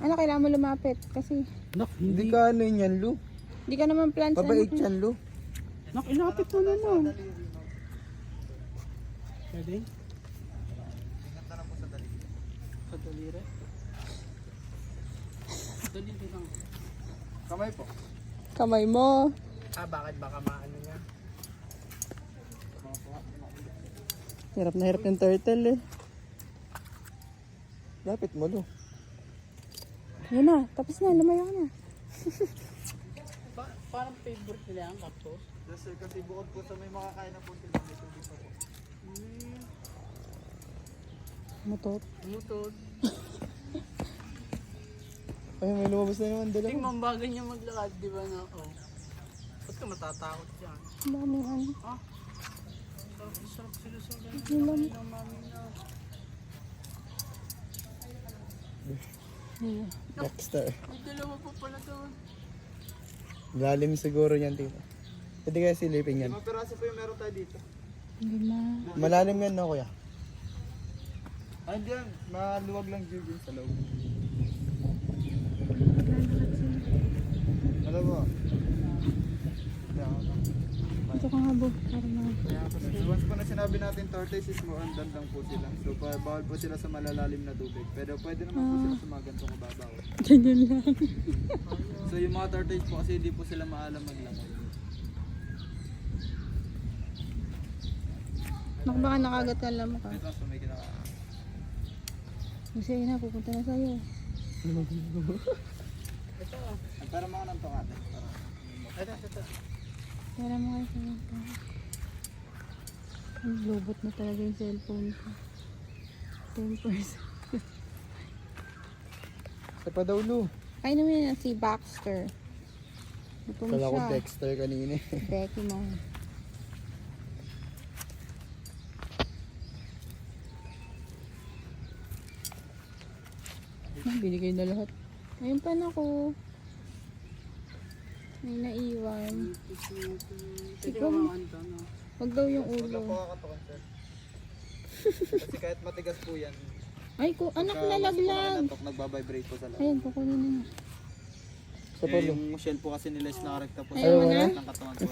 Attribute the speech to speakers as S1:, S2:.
S1: Ano, kailangan mo lumapit kasi
S2: Nak,
S3: Hindi ka ano yan, Lu.
S1: hindi ka naman plants.
S3: Pabait yan, Lu.
S2: Nak, ilapit mo naman. Pwede? Sa daliri. Daliri lang.
S3: Kamay po.
S1: Kamay mo.
S2: Bakit baka maano niya?
S1: Hirap na hirap yung turtle eh.
S3: Lapit mo, Lu.
S1: Yun na, tapos na, lumayo ka na.
S2: Parang favorite nila ang cactus.
S3: Yes, sir. Kasi bukod po sa may makakain na po sila, may tubig pa po.
S1: Mutot.
S2: Mutod.
S3: Ay, may lumabas na naman dalawa.
S2: Tingnan bagay niya maglakad, di ba na? Oh. Ba't ka matatakot dyan?
S1: Ang dami ano.
S2: Ah? Sarap sila sa ganyan.
S1: Ulam.
S2: Ng mami na.
S3: Dexter.
S2: May dalawa pa pala doon.
S3: Lalim siguro yan, tito. Pwede kaya silipin yan. Mapirasa po yung meron tayo dito.
S1: Hindi na.
S3: Malalim yan, no, kuya? Ay, hindi yan. Maluwag lang dyan sa loob. Alam mo.
S1: Ito ka nga bo. Para na.
S3: So, once po na sinabi natin tortoises mo, andan lang po sila. So, bawal po sila sa malalalim na tubig. Pero pwede naman po sila sa mga gantong kababaw.
S1: Ganyan lang.
S3: So, yung mga tortoise po kasi hindi po sila maalam maglangoy.
S1: Naku, baka nakagat ka lang ka.
S3: Ito, so may kinaka...
S1: Kasi yun na, pupunta na sa'yo.
S2: Ito.
S3: Para mga nang tongate.
S2: Ito.
S1: Pera mo kayo sa'yo. Ang lobot na talaga yung cellphone ko. 10%.
S3: Sa pa daw, Lu.
S1: Ay naman yan si Baxter. Gutom
S3: Kala ko
S1: siya.
S3: Dexter kanina.
S1: Becky mo. Binigay na lahat. Ayun pa na ko. May naiwan.
S2: Ikaw mga ando, no?
S1: Wag daw yung
S3: Huwag lang po
S1: ulo.
S3: kakatukan, sir. Kasi kahit matigas po yan.
S1: Ay, ko anak nalaglag.
S3: Nagbabibrate po sa loob.
S1: Ayun, kukunin na.
S3: Yung shell po kasi nila is nakarekta po sa
S1: Ayaw mo na?
S3: ng katawan po.